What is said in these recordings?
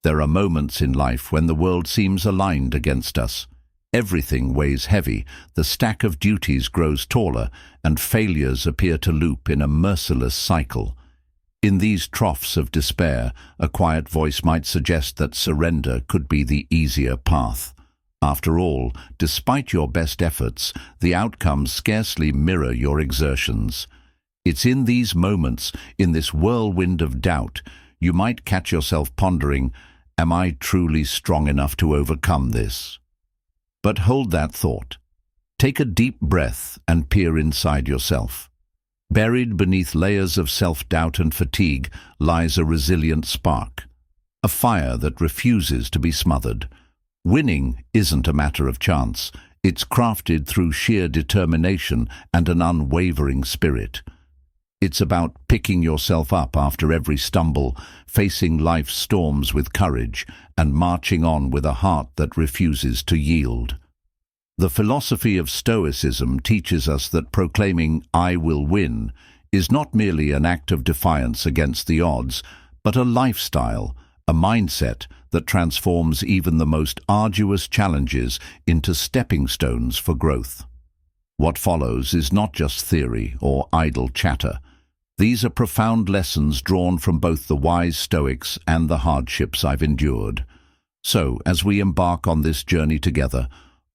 There are moments in life when the world seems aligned against us. Everything weighs heavy, the stack of duties grows taller, and failures appear to loop in a merciless cycle. In these troughs of despair, a quiet voice might suggest that surrender could be the easier path. After all, despite your best efforts, the outcomes scarcely mirror your exertions. It's in these moments, in this whirlwind of doubt, you might catch yourself pondering, am I truly strong enough to overcome this? But hold that thought. Take a deep breath and peer inside yourself. Buried beneath layers of self-doubt and fatigue lies a resilient spark, a fire that refuses to be smothered. Winning isn't a matter of chance. It's crafted through sheer determination and an unwavering spirit. It's about picking yourself up after every stumble, facing life's storms with courage, and marching on with a heart that refuses to yield. The philosophy of Stoicism teaches us that proclaiming "I will win" is not merely an act of defiance against the odds, but a lifestyle, a mindset that transforms even the most arduous challenges into stepping stones for growth. What follows is not just theory or idle chatter. These are profound lessons drawn from both the wise Stoics and the hardships I've endured. So, as we embark on this journey together,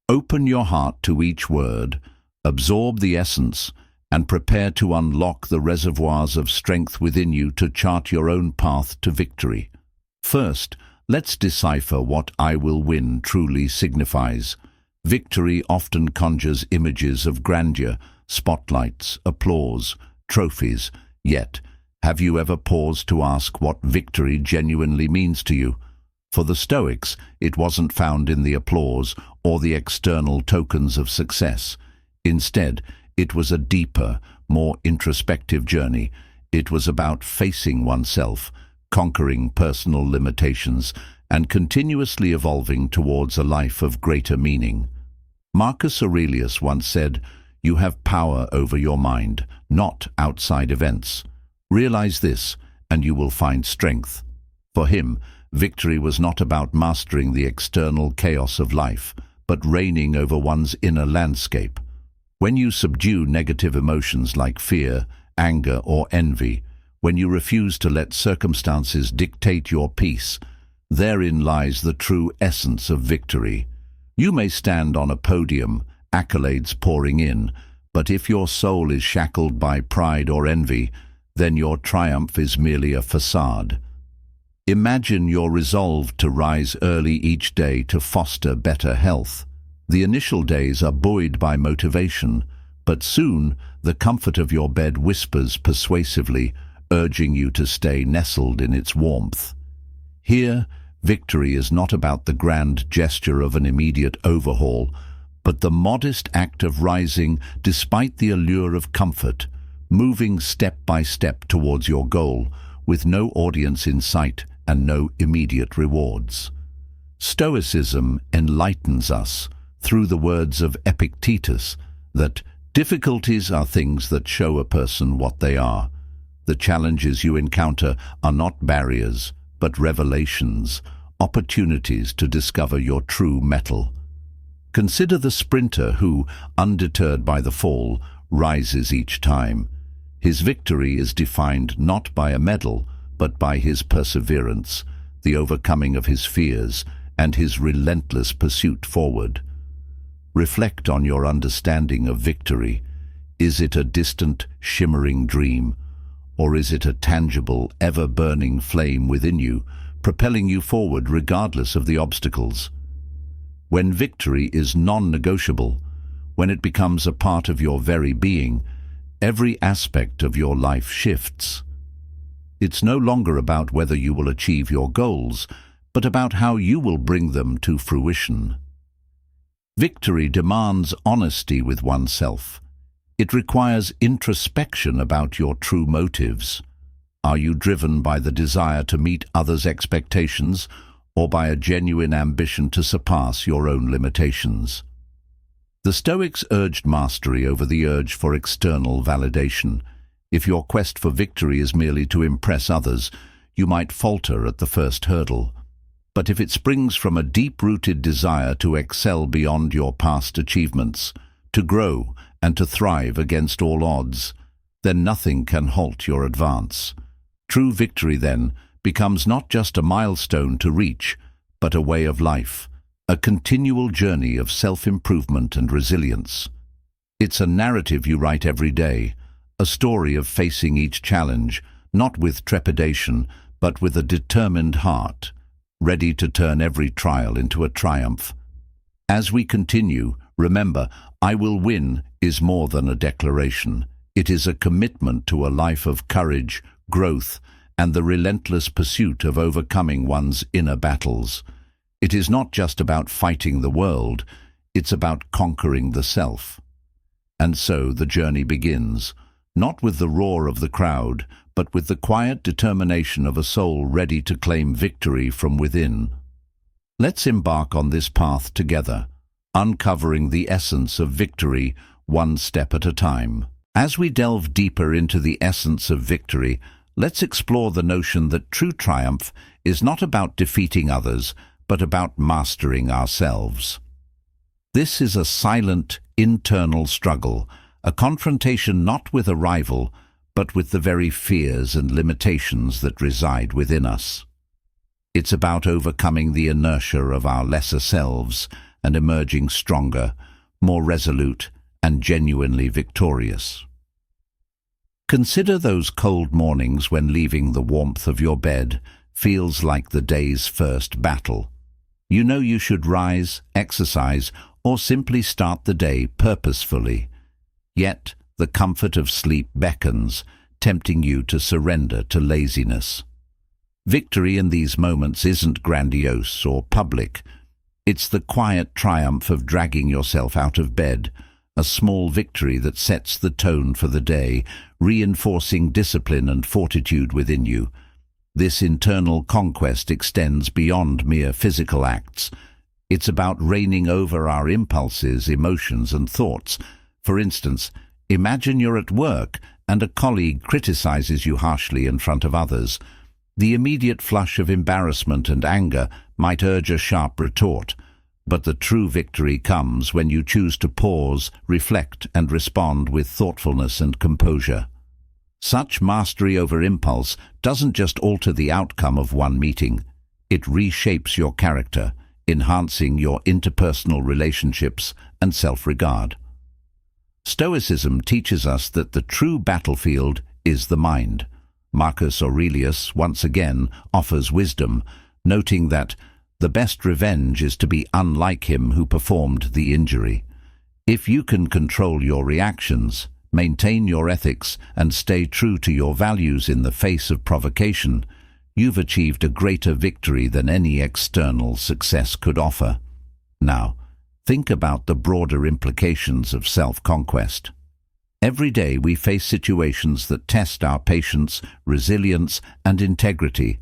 open your heart to each word, absorb the essence, and prepare to unlock the reservoirs of strength within you to chart your own path to victory. First, let's decipher what "I will win" truly signifies. Victory often conjures images of grandeur, spotlights, applause, trophies. Yet, have you ever paused to ask what victory genuinely means to you? For the Stoics, it wasn't found in the applause or the external tokens of success. Instead, it was a deeper, more introspective journey. It was about facing oneself, conquering personal limitations, and continuously evolving towards a life of greater meaning. Marcus Aurelius once said, "You have power over your mind, not outside events. Realize this, and you will find strength." For him, victory was not about mastering the external chaos of life, but reigning over one's inner landscape. When you subdue negative emotions like fear, anger, or envy, when you refuse to let circumstances dictate your peace, therein lies the true essence of victory. You may stand on a podium, accolades pouring in, but if your soul is shackled by pride or envy, then your triumph is merely a facade. Imagine your resolve to rise early each day to foster better health. The initial days are buoyed by motivation, but soon the comfort of your bed whispers persuasively, urging you to stay nestled in its warmth. Here, victory is not about the grand gesture of an immediate overhaul, but the modest act of rising despite the allure of comfort, moving step by step towards your goal, with no audience in sight and no immediate rewards. Stoicism enlightens us, through the words of Epictetus, that difficulties are things that show a person what they are. The challenges you encounter are not barriers, but revelations, opportunities to discover your true mettle. Consider the sprinter who, undeterred by the fall, rises each time. His victory is defined not by a medal, but by his perseverance, the overcoming of his fears, and his relentless pursuit forward. Reflect on your understanding of victory. Is it a distant, shimmering dream, or is it a tangible, ever-burning flame within you, propelling you forward regardless of the obstacles? When victory is non-negotiable, when it becomes a part of your very being, every aspect of your life shifts. It's no longer about whether you will achieve your goals, but about how you will bring them to fruition. Victory demands honesty with oneself. It requires introspection about your true motives. Are you driven by the desire to meet others' expectations, or by a genuine ambition to surpass your own limitations? The Stoics urged mastery over the urge for external validation. If your quest for victory is merely to impress others, you might falter at the first hurdle. but if it springs from a deep-rooted desire to excel beyond your past achievements, to grow and to thrive against all odds, then nothing can halt your advance. True victory, then, becomes not just a milestone to reach, but a way of life, a continual journey of self-improvement and resilience. It's a narrative you write every day, a story of facing each challenge, not with trepidation, but with a determined heart, ready to turn every trial into a triumph. As we continue, remember, "I will win" is more than a declaration. It is a commitment to a life of courage, growth, and the relentless pursuit of overcoming one's inner battles. It is not just about fighting the world, it's about conquering the self. And so the journey begins, not with the roar of the crowd, but with the quiet determination of a soul ready to claim victory from within. Let's embark on this path together, uncovering the essence of victory one step at a time. As we delve deeper into the essence of victory, let's explore the notion that true triumph is not about defeating others, but about mastering ourselves. This is a silent, internal struggle, a confrontation not with a rival, but with the very fears and limitations that reside within us. It's about overcoming the inertia of our lesser selves and emerging stronger, more resolute, and genuinely victorious. Consider those cold mornings when leaving the warmth of your bed feels like the day's first battle. You know you should rise, exercise, or simply start the day purposefully. Yet the comfort of sleep beckons, tempting you to surrender to laziness. Victory in these moments isn't grandiose or public. It's the quiet triumph of dragging yourself out of bed, a small victory that sets the tone for the day, reinforcing discipline and fortitude within you. This internal conquest extends beyond mere physical acts. It's about reigning over our impulses, emotions, and thoughts. For instance, imagine you're at work and a colleague criticizes you harshly in front of others. The immediate flush of embarrassment and anger might urge a sharp retort, but the true victory comes when you choose to pause, reflect, and respond with thoughtfulness and composure. Such mastery over impulse doesn't just alter the outcome of one meeting. It reshapes your character, enhancing your interpersonal relationships and self-regard. Stoicism teaches us that the true battlefield is the mind. Marcus Aurelius once again offers wisdom, noting that the best revenge is to be unlike him who performed the injury. If you can control your reactions, maintain your ethics, and stay true to your values in the face of provocation, you've achieved a greater victory than any external success could offer. Now, think about the broader implications of self-conquest. Every day we face situations that test our patience, resilience, and integrity.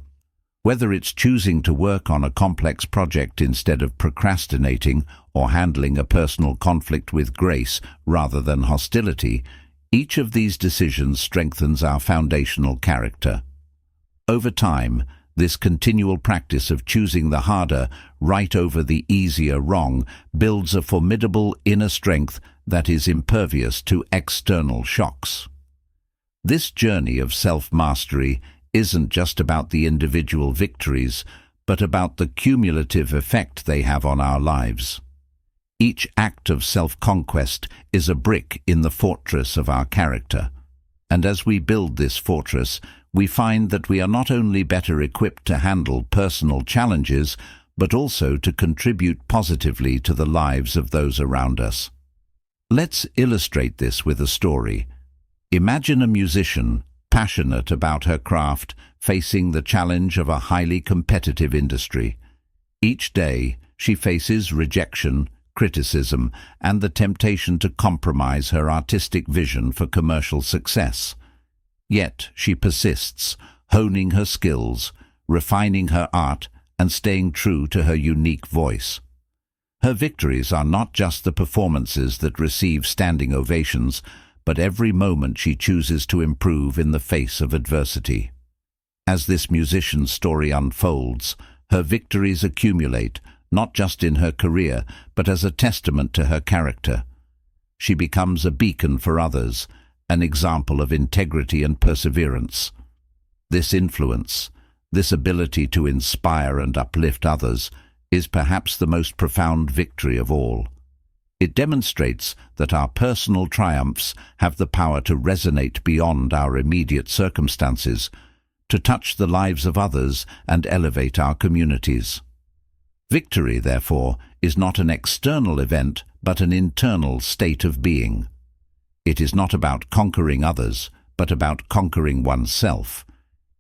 Whether it's choosing to work on a complex project instead of procrastinating or handling a personal conflict with grace rather than hostility, each of these decisions strengthens our foundational character. Over time, this continual practice of choosing the harder right over the easier wrong builds a formidable inner strength that is impervious to external shocks. This journey of self-mastery isn't just about the individual victories, but about the cumulative effect they have on our lives. Each act of self-conquest is a brick in the fortress of our character, and as we build this fortress, we find that we are not only better equipped to handle personal challenges, but also to contribute positively to the lives of those around us. Let's illustrate this with a story. Imagine a musician, passionate about her craft, facing the challenge of a highly competitive industry. Each day, she faces rejection, criticism, and the temptation to compromise her artistic vision for commercial success. Yet she persists, honing her skills, refining her art, and staying true to her unique voice. Her victories are not just the performances that receive standing ovations, but every moment she chooses to improve in the face of adversity. As this musician's story unfolds, Her victories accumulate, not just in her career, but as a testament to her character. She becomes a beacon for others, an example of integrity and perseverance. This influence, this ability to inspire and uplift others, is perhaps the most profound victory of all. It demonstrates that our personal triumphs have the power to resonate beyond our immediate circumstances, to touch the lives of others and elevate our communities. Victory, therefore, is not an external event, but an internal state of being. It is not about conquering others, but about conquering oneself.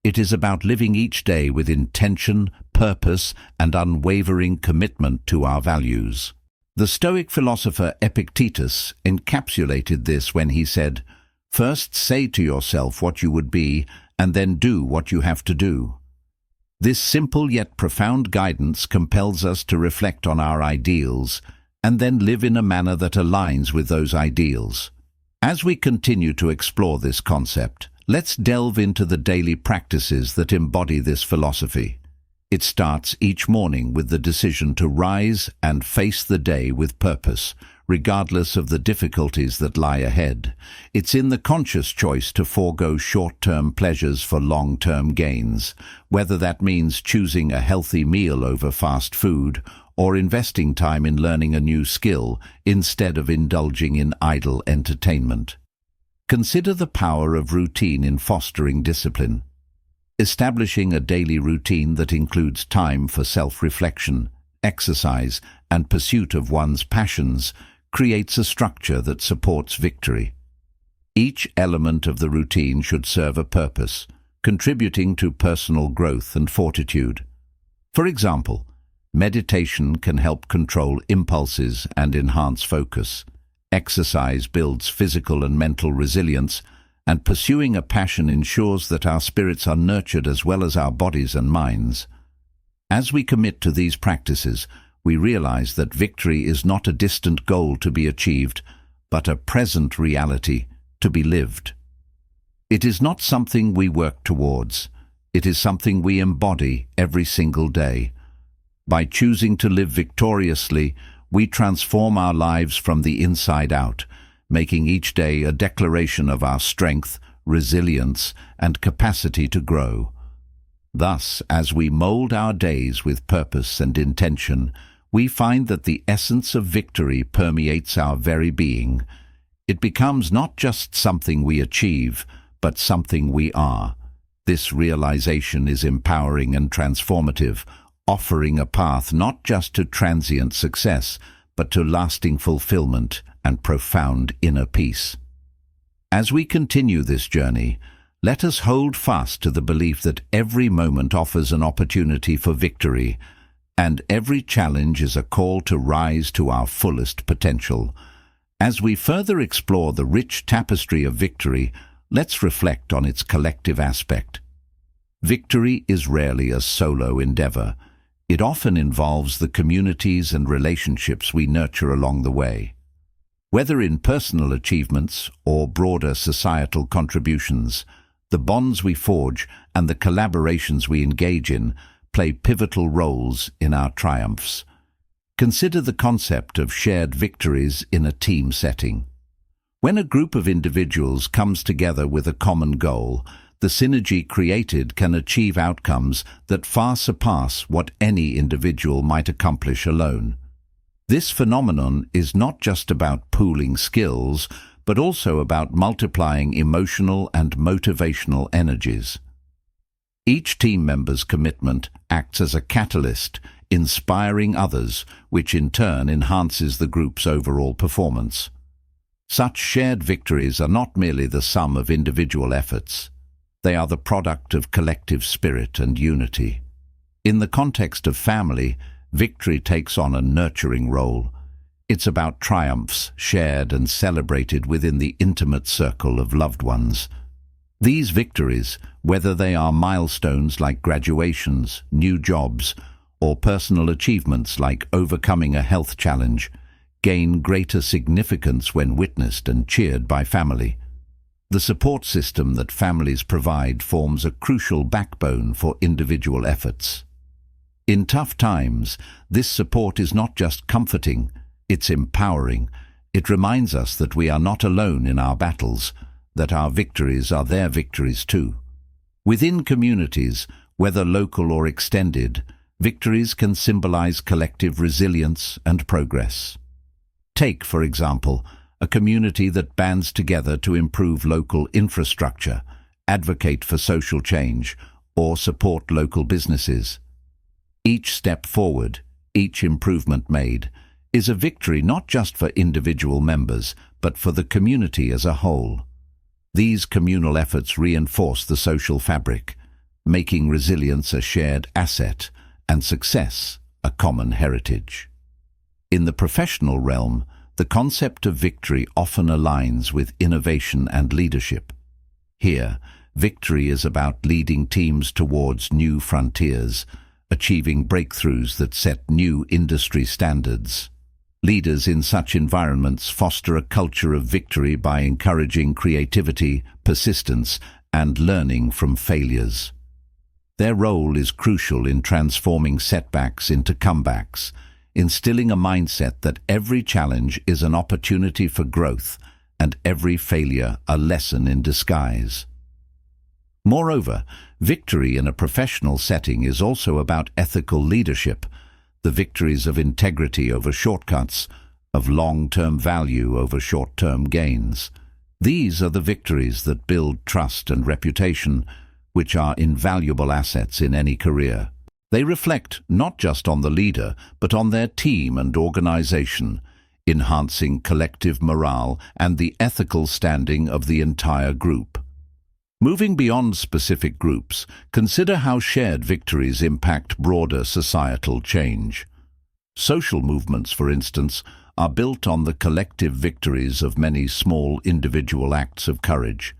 It is about living each day with intention, purpose, and unwavering commitment to our values. The Stoic philosopher Epictetus encapsulated this when he said, "First say to yourself what you would be, and then do what you have to do." This simple yet profound guidance compels us to reflect on our ideals and then live in a manner that aligns with those ideals. As we continue to explore this concept, let's delve into the daily practices that embody this philosophy. It starts each morning with the decision to rise and face the day with purpose, regardless of the difficulties that lie ahead. It's in the conscious choice to forego short-term pleasures for long-term gains, whether that means choosing a healthy meal over fast food or investing time in learning a new skill instead of indulging in idle entertainment. Consider the power of routine in fostering discipline. Establishing a daily routine that includes time for self-reflection, exercise, and pursuit of one's passions creates a structure that supports victory. Each element of the routine should serve a purpose, contributing to personal growth and fortitude. For example, meditation can help control impulses and enhance focus. Exercise builds physical and mental resilience, and pursuing a passion ensures that our spirits are nurtured as well as our bodies and minds. As we commit to these practices, we realize that victory is not a distant goal to be achieved, but a present reality to be lived. It is not something we work towards. It is something we embody every single day. By choosing to live victoriously, we transform our lives from the inside out, making each day a declaration of our strength, resilience, and capacity to grow. Thus, as we mold our days with purpose and intention, we find that the essence of victory permeates our very being. It becomes not just something we achieve, but something we are. This realization is empowering and transformative, offering a path not just to transient success, but to lasting fulfillment and profound inner peace. As we continue this journey, let us hold fast to the belief that every moment offers an opportunity for victory, and every challenge is a call to rise to our fullest potential. As we further explore the rich tapestry of victory, let's reflect on its collective aspect. Victory is rarely a solo endeavor. It often involves the communities and relationships we nurture along the way. Whether in personal achievements or broader societal contributions, the bonds we forge and the collaborations we engage in play pivotal roles in our triumphs. Consider the concept of shared victories in a team setting. When a group of individuals comes together with a common goal, the synergy created can achieve outcomes that far surpass what any individual might accomplish alone. This phenomenon is not just about pooling skills, but also about multiplying emotional and motivational energies. Each team member's commitment acts as a catalyst, inspiring others, which in turn enhances the group's overall performance. Such shared victories are not merely the sum of individual efforts. They are the product of collective spirit and unity. In the context of family, victory takes on a nurturing role. It's about triumphs shared and celebrated within the intimate circle of loved ones. These victories, whether they are milestones like graduations, new jobs, or personal achievements like overcoming a health challenge, gain greater significance when witnessed and cheered by family. The support system that families provide forms a crucial backbone for individual efforts. In tough times, this support is not just comforting, it's empowering. It reminds us that we are not alone in our battles, that our victories are their victories too. Within communities, whether local or extended, victories can symbolize collective resilience and progress. Take, for example, a community that bands together to improve local infrastructure, advocate for social change, or support local businesses. Each step forward, each improvement made, is a victory not just for individual members, but for the community as a whole. These communal efforts reinforce the social fabric, making resilience a shared asset and success a common heritage. In the professional realm, the concept of victory often aligns with innovation and leadership. Here, victory is about leading teams towards new frontiers, achieving breakthroughs that set new industry standards. Leaders in such environments foster a culture of victory by encouraging creativity, persistence, and learning from failures. Their role is crucial in transforming setbacks into comebacks, instilling a mindset that every challenge is an opportunity for growth and every failure a lesson in disguise. Moreover, victory in a professional setting is also about ethical leadership, the victories of integrity over shortcuts, of long-term value over short-term gains. These are the victories that build trust and reputation, which are invaluable assets in any career. They reflect not just on the leader, but on their team and organization, enhancing collective morale and the ethical standing of the entire group. Moving beyond specific groups, consider how shared victories impact broader societal change. Social movements, for instance, are built on the collective victories of many small individual acts of courage.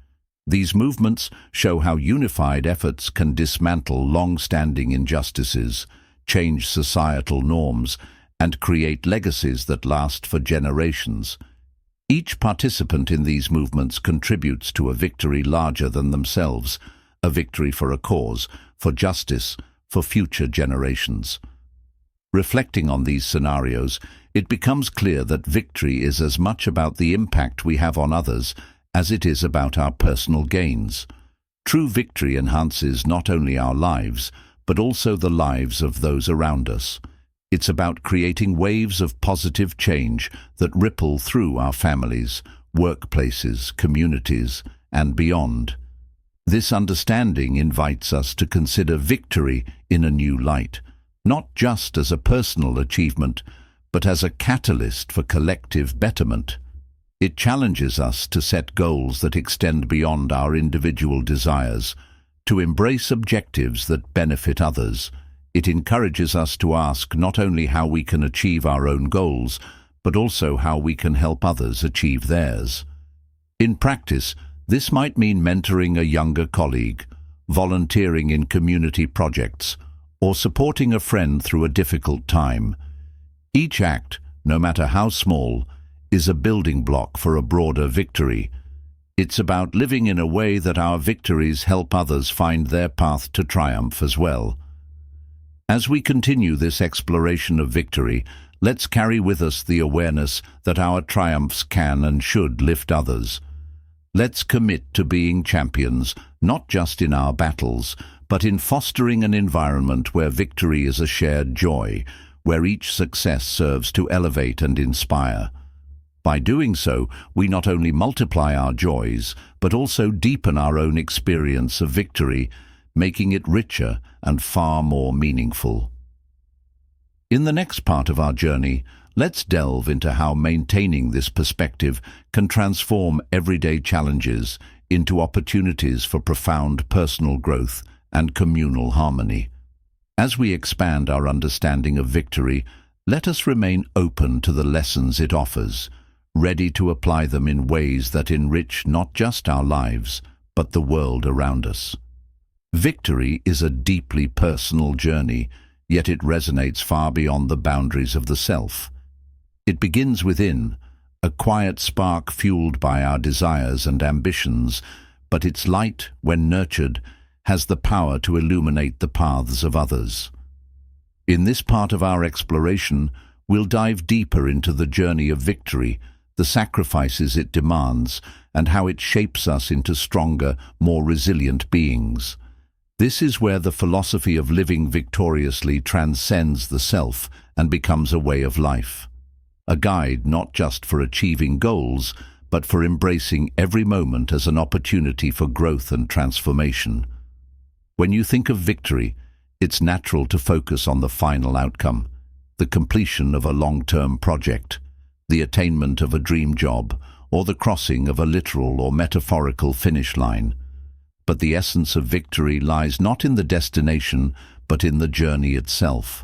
These movements show how unified efforts can dismantle long-standing injustices, change societal norms, and create legacies that last for generations. Each participant in these movements contributes to a victory larger than themselves, a victory for a cause, for justice, for future generations. Reflecting on these scenarios, it becomes clear that victory is as much about the impact we have on others as it is about our personal gains. True victory enhances not only our lives, but also the lives of those around us. It's about creating waves of positive change that ripple through our families, workplaces, communities, and beyond. This understanding invites us to consider victory in a new light, not just as a personal achievement, but as a catalyst for collective betterment. It challenges us to set goals that extend beyond our individual desires, to embrace objectives that benefit others. It encourages us to ask not only how we can achieve our own goals, but also how we can help others achieve theirs. In practice, this might mean mentoring a younger colleague, volunteering in community projects, or supporting a friend through a difficult time. Each act, no matter how small, is a building block for a broader victory. It's about living in a way that our victories help others find their path to triumph as well. As we continue this exploration of victory, let's carry with us the awareness that our triumphs can and should lift others. Let's commit to being champions, not just in our battles, but in fostering an environment where victory is a shared joy, where each success serves to elevate and inspire. By doing so, we not only multiply our joys, but also deepen our own experience of victory, making it richer and far more meaningful. In the next part of our journey, let's delve into how maintaining this perspective can transform everyday challenges into opportunities for profound personal growth and communal harmony. As we expand our understanding of victory, let us remain open to the lessons it offers, ready to apply them in ways that enrich not just our lives, but the world around us. Victory is a deeply personal journey, yet it resonates far beyond the boundaries of the self. It begins within, a quiet spark fueled by our desires and ambitions, but its light, when nurtured, has the power to illuminate the paths of others. In this part of our exploration, we'll dive deeper into the journey of victory, the sacrifices it demands, and how it shapes us into stronger, more resilient beings. This is where the philosophy of living victoriously transcends the self and becomes a way of life. A guide not just for achieving goals, but for embracing every moment as an opportunity for growth and transformation. When you think of victory, it's natural to focus on the final outcome, the completion of a long-term project, the attainment of a dream job, or the crossing of a literal or metaphorical finish line. But the essence of victory lies not in the destination, but in the journey itself.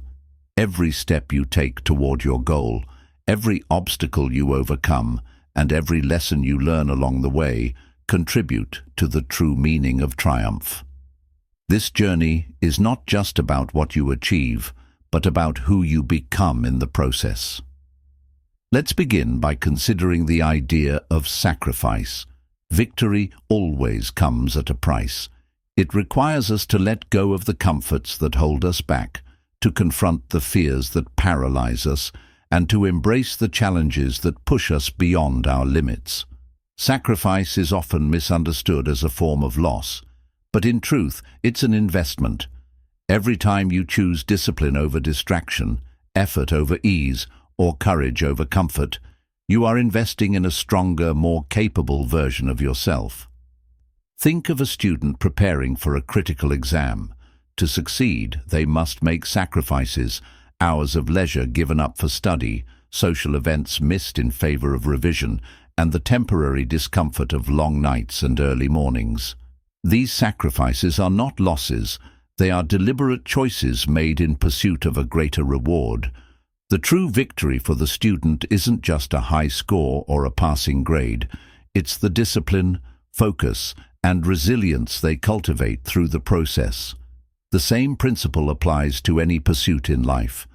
Every step you take toward your goal, every obstacle you overcome, and every lesson you learn along the way contribute to the true meaning of triumph. This journey is not just about what you achieve, but about who you become in the process. Let's begin by considering the idea of sacrifice. Victory always comes at a price. It requires us to let go of the comforts that hold us back, to confront the fears that paralyze us, and to embrace the challenges that push us beyond our limits. Sacrifice is often misunderstood as a form of loss, but in truth, it's an investment. Every time you choose discipline over distraction, effort over ease, or courage over comfort, you are investing in a stronger, more capable version of yourself. Think of a student preparing for a critical exam. To succeed, they must make sacrifices, hours of leisure given up for study, social events missed in favor of revision, and the temporary discomfort of long nights and early mornings. These sacrifices are not losses, they are deliberate choices made in pursuit of a greater reward. The true victory for the student isn't just a high score or a passing grade, it's the discipline, focus, and resilience they cultivate through the process. The same principle applies to any pursuit in life.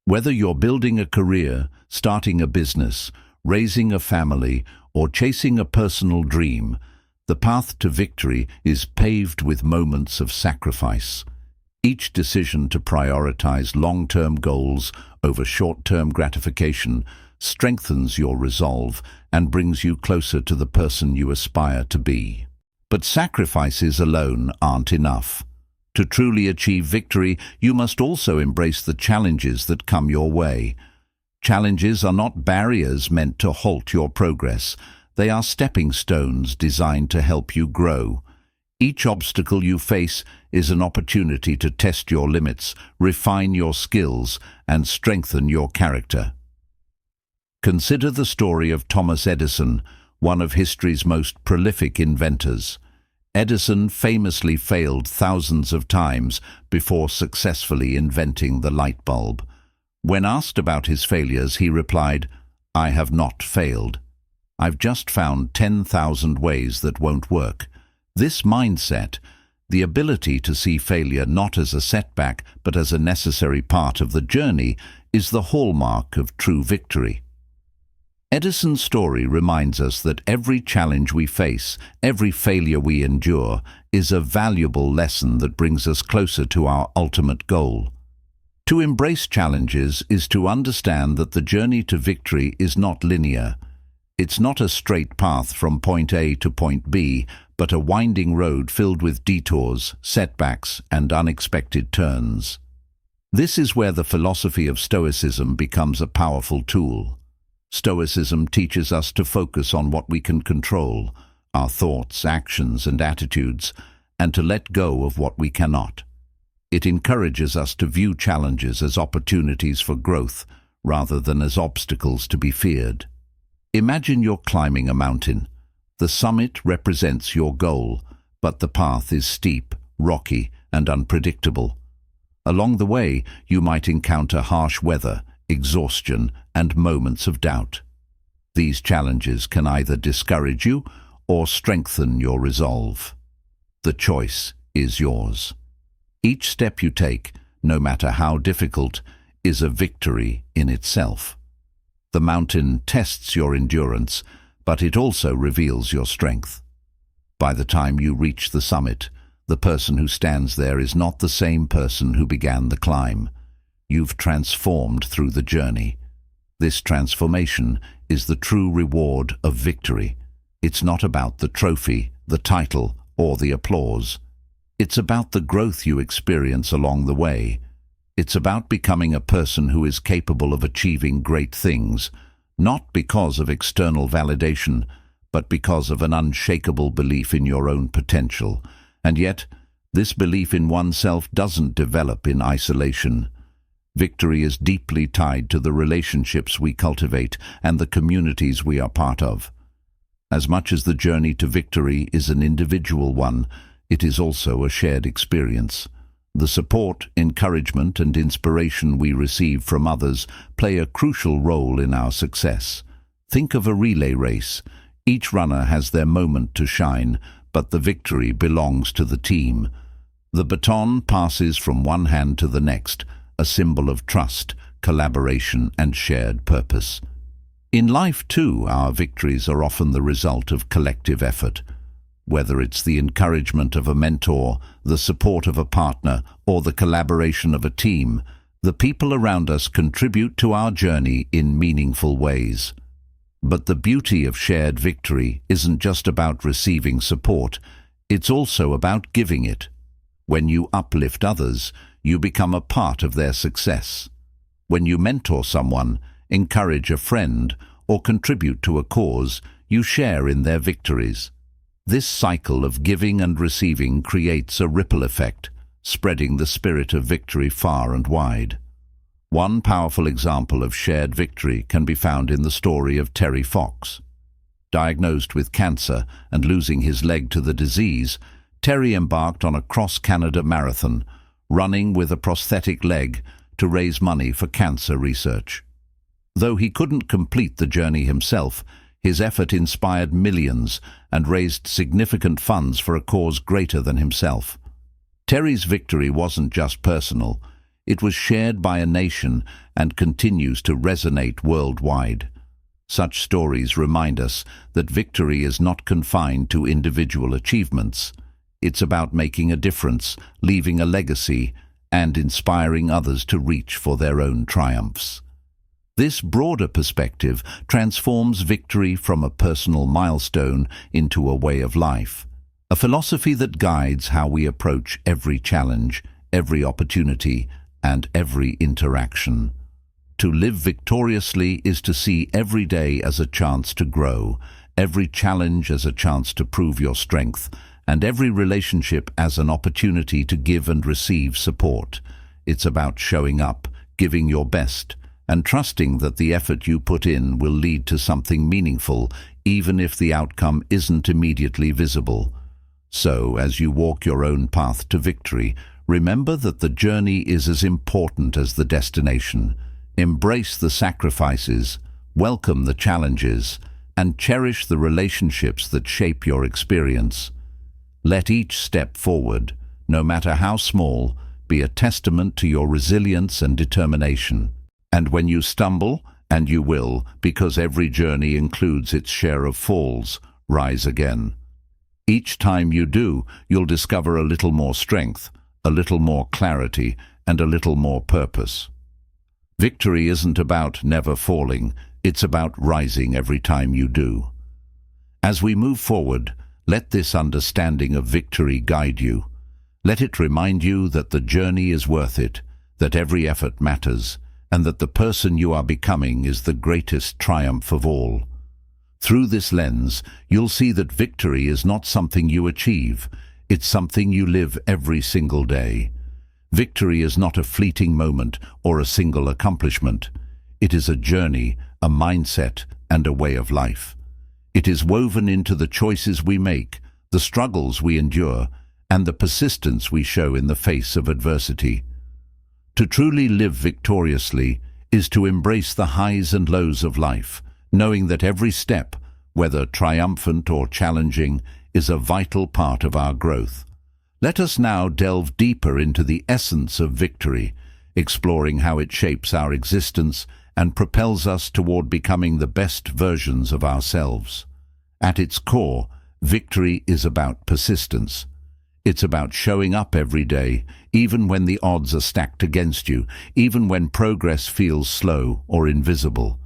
Whether you're building a career, starting a business, raising a family, or chasing a personal dream, the path to victory is paved with moments of sacrifice. Each decision to prioritize long-term goals over short-term gratification strengthens your resolve and brings you closer to the person you aspire to be. But sacrifices alone aren't enough. To truly achieve victory, you must also embrace the challenges that come your way. Challenges are not barriers meant to halt your progress. They are stepping stones designed to help you grow. Each obstacle you face is an opportunity to test your limits, refine your skills, and strengthen your character. Consider the story of Thomas Edison, one of history's most prolific inventors. Edison famously failed thousands of times before successfully inventing the light bulb. When asked about his failures, he replied, "I have not failed. I've just found 10,000 ways that won't work." This mindset, the ability to see failure not as a setback but as a necessary part of the journey, is the hallmark of true victory. Edison's story reminds us that every challenge we face, every failure we endure, is a valuable lesson that brings us closer to our ultimate goal. To embrace challenges is to understand that the journey to victory is not linear. It's not a straight path from point A to point B, but a winding road filled with detours, setbacks, and unexpected turns. This is where the philosophy of Stoicism becomes a powerful tool. Stoicism teaches us to focus on what we can control, our thoughts, actions, and attitudes, and to let go of what we cannot. It encourages us to view challenges as opportunities for growth, rather than as obstacles to be feared. Imagine you're climbing a mountain. The summit represents your goal, but the path is steep, rocky, and unpredictable. Along the way, you might encounter harsh weather, exhaustion, and moments of doubt. These challenges can either discourage you or strengthen your resolve. The choice is yours. Each step you take, no matter how difficult, is a victory in itself. The mountain tests your endurance, but it also reveals your strength. By the time you reach the summit, the person who stands there is not the same person who began the climb. You've transformed through the journey. This transformation is the true reward of victory. It's not about the trophy, the title, or the applause. It's about the growth you experience along the way. It's about becoming a person who is capable of achieving great things, not because of external validation, but because of an unshakable belief in your own potential. And yet, this belief in oneself doesn't develop in isolation. Victory is deeply tied to the relationships we cultivate and the communities we are part of. As much as the journey to victory is an individual one, it is also a shared experience. The support, encouragement, and inspiration we receive from others play a crucial role in our success. Think of a relay race. Each runner has their moment to shine, but the victory belongs to the team. The baton passes from one hand to the next, a symbol of trust, collaboration, and shared purpose. In life, too, our victories are often the result of collective effort. Whether it's the encouragement of a mentor, the support of a partner, or the collaboration of a team, the people around us contribute to our journey in meaningful ways. But the beauty of shared victory isn't just about receiving support, it's also about giving it. When you uplift others, you become a part of their success. When you mentor someone, encourage a friend, or contribute to a cause, you share in their victories. This cycle of giving and receiving creates a ripple effect, spreading the spirit of victory far and wide. One powerful example of shared victory can be found in the story of Terry Fox. Diagnosed with cancer and losing his leg to the disease, Terry embarked on a cross-Canada marathon, running with a prosthetic leg to raise money for cancer research. Though he couldn't complete the journey himself, his effort inspired millions and raised significant funds for a cause greater than himself. Terry's victory wasn't just personal, it was shared by a nation and continues to resonate worldwide. Such stories remind us that victory is not confined to individual achievements. It's about making a difference, leaving a legacy, and inspiring others to reach for their own triumphs. This broader perspective transforms victory from a personal milestone into a way of life, a philosophy that guides how we approach every challenge, every opportunity, and every interaction. To live victoriously is to see every day as a chance to grow, every challenge as a chance to prove your strength, and every relationship as an opportunity to give and receive support. It's about showing up, giving your best, and trusting that the effort you put in will lead to something meaningful, even if the outcome isn't immediately visible. So, as you walk your own path to victory, remember that the journey is as important as the destination. Embrace the sacrifices, welcome the challenges, and cherish the relationships that shape your experience. Let each step forward, no matter how small, be a testament to your resilience and determination. And when you stumble, and you will, because every journey includes its share of falls, rise again. Each time you do, you'll discover a little more strength, a little more clarity, and a little more purpose. Victory isn't about never falling, it's about rising every time you do. As we move forward, let this understanding of victory guide you. Let it remind you that the journey is worth it, that every effort matters, and that the person you are becoming is the greatest triumph of all. Through this lens, you'll see that victory is not something you achieve, it's something you live every single day. Victory is not a fleeting moment or a single accomplishment. It is a journey, a mindset, and a way of life. It is woven into the choices we make, the struggles we endure, and the persistence we show in the face of adversity. To truly live victoriously is to embrace the highs and lows of life, knowing that every step, whether triumphant or challenging, is a vital part of our growth. Let us now delve deeper into the essence of victory, exploring how it shapes our existence and propels us toward becoming the best versions of ourselves. At its core, victory is about persistence. It's about showing up every day, even when the odds are stacked against you, even when progress feels slow or invisible.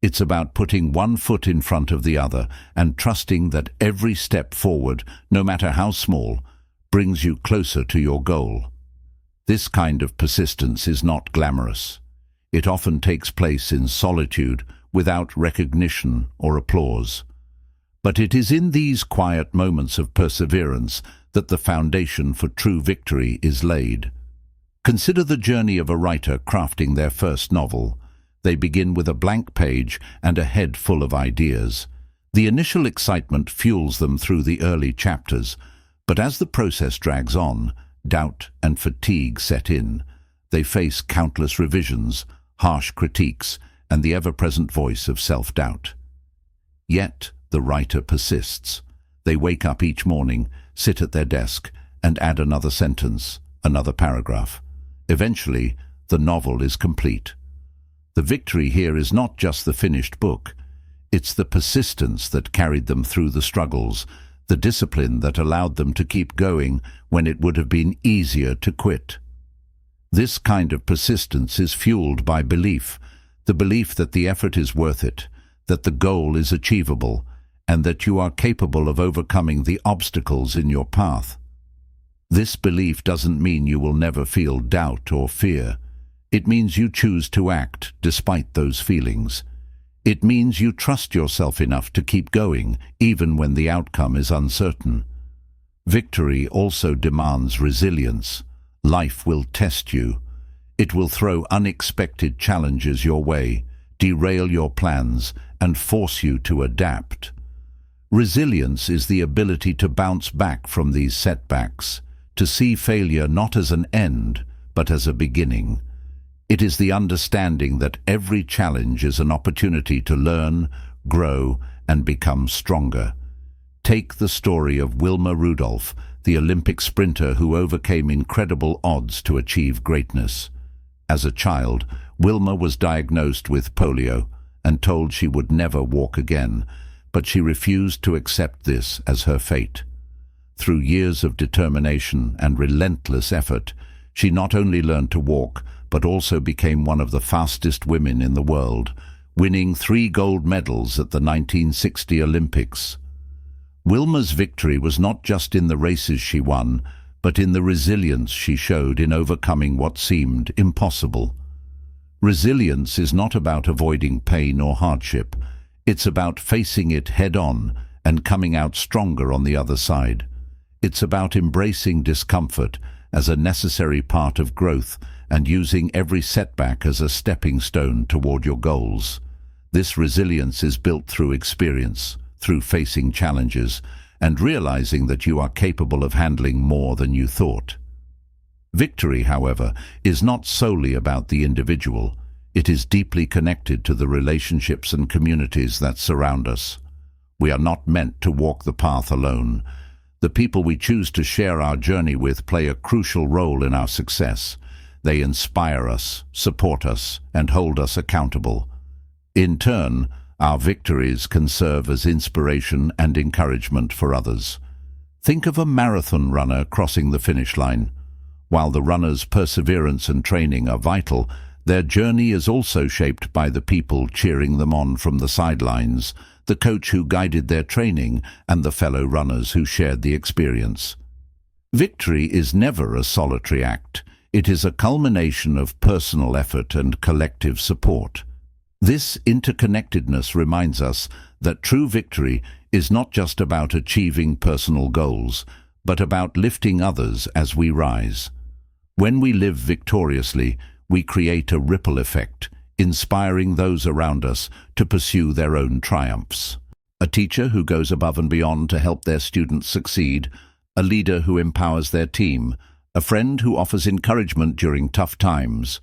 It's about putting one foot in front of the other and trusting that every step forward, no matter how small, brings you closer to your goal. This kind of persistence is not glamorous. It often takes place in solitude, without recognition or applause. But it is in these quiet moments of perseverance that the foundation for true victory is laid. Consider the journey of a writer crafting their first novel. They begin with a blank page and a head full of ideas. The initial excitement fuels them through the early chapters, but as the process drags on, doubt and fatigue set in. They face countless revisions, harsh critiques, and the ever-present voice of self-doubt. Yet the writer persists. They wake up each morning, sit at their desk, and add another sentence, another paragraph. Eventually, the novel is complete. The victory here is not just the finished book. It's the persistence that carried them through the struggles, the discipline that allowed them to keep going when it would have been easier to quit. This kind of persistence is fueled by belief, the belief that the effort is worth it, that the goal is achievable, and that you are capable of overcoming the obstacles in your path. This belief doesn't mean you will never feel doubt or fear. It means you choose to act despite those feelings. It means you trust yourself enough to keep going, even when the outcome is uncertain. Victory also demands resilience. Life will test you. It will throw unexpected challenges your way, derail your plans, and force you to adapt. Resilience is the ability to bounce back from these setbacks, to see failure not as an end, but as a beginning. It is the understanding that every challenge is an opportunity to learn, grow, and become stronger. Take the story of Wilma Rudolph, the Olympic sprinter who overcame incredible odds to achieve greatness. As a child, Wilma was diagnosed with polio and told she would never walk again, but she refused to accept this as her fate. Through years of determination and relentless effort, she not only learned to walk, but also became one of the fastest women in the world, winning 3 gold medals at the 1960 Olympics. Wilma's victory was not just in the races she won, but in the resilience she showed in overcoming what seemed impossible. Resilience is not about avoiding pain or hardship. It's about facing it head-on and coming out stronger on the other side. It's about embracing discomfort as a necessary part of growth and using every setback as a stepping stone toward your goals. This resilience is built through experience, through facing challenges, and realizing that you are capable of handling more than you thought. Victory, however, is not solely about the individual. It is deeply connected to the relationships and communities that surround us. We are not meant to walk the path alone. The people we choose to share our journey with play a crucial role in our success. They inspire us, support us, and hold us accountable. In turn, our victories can serve as inspiration and encouragement for others. Think of a marathon runner crossing the finish line. While the runner's perseverance and training are vital, their journey is also shaped by the people cheering them on from the sidelines, the coach who guided their training, and the fellow runners who shared the experience. Victory is never a solitary act. It is a culmination of personal effort and collective support. This interconnectedness reminds us that true victory is not just about achieving personal goals, but about lifting others as we rise. When we live victoriously, we create a ripple effect, inspiring those around us to pursue their own triumphs. A teacher who goes above and beyond to help their students succeed, a leader who empowers their team, a friend who offers encouragement during tough times.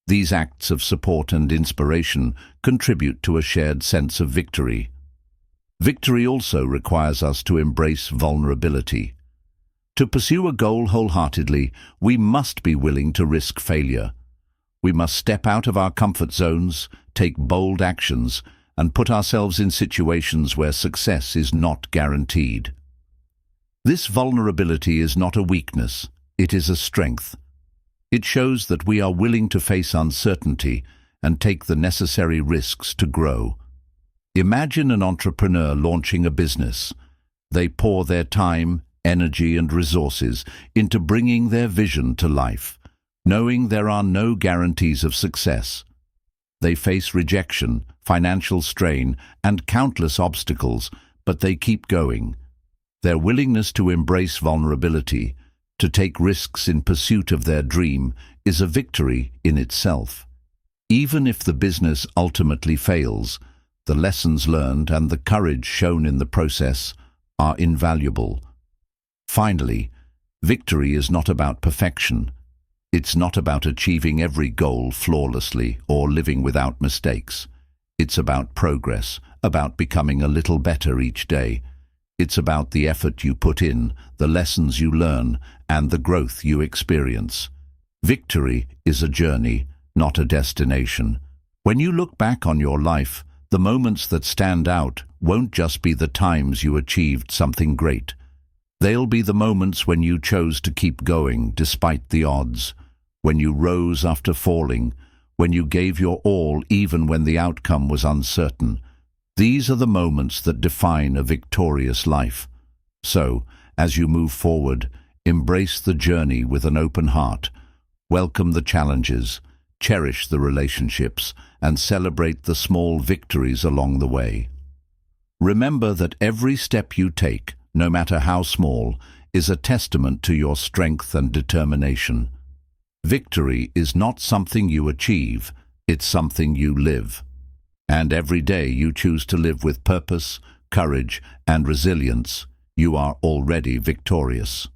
These acts of support and inspiration contribute to a shared sense of victory. Victory also requires us to embrace vulnerability. To pursue a goal wholeheartedly, we must be willing to risk failure. We must step out of our comfort zones, take bold actions, and put ourselves in situations where success is not guaranteed. This vulnerability is not a weakness, it is a strength. It shows that we are willing to face uncertainty and take the necessary risks to grow. Imagine an entrepreneur launching a business. They pour their time, energy and resources into bringing their vision to life, knowing there are no guarantees of success. They face rejection, financial strain, and countless obstacles, but they keep going. Their willingness to embrace vulnerability, to take risks in pursuit of their dream, is a victory in itself. Even if the business ultimately fails, the lessons learned and the courage shown in the process are invaluable. Finally, victory is not about perfection. It's not about achieving every goal flawlessly or living without mistakes. It's about progress, about becoming a little better each day. It's about the effort you put in, the lessons you learn, and the growth you experience. Victory is a journey, not a destination. When you look back on your life, the moments that stand out won't just be the times you achieved something great. They'll be the moments when you chose to keep going despite the odds, when you rose after falling, when you gave your all even when the outcome was uncertain. These are the moments that define a victorious life. So, as you move forward, embrace the journey with an open heart, welcome the challenges, cherish the relationships, and celebrate the small victories along the way. Remember that every step you take, no matter how small, is a testament to your strength and determination. Victory is not something you achieve, it's something you live. And every day you choose to live with purpose, courage, and resilience, you are already victorious.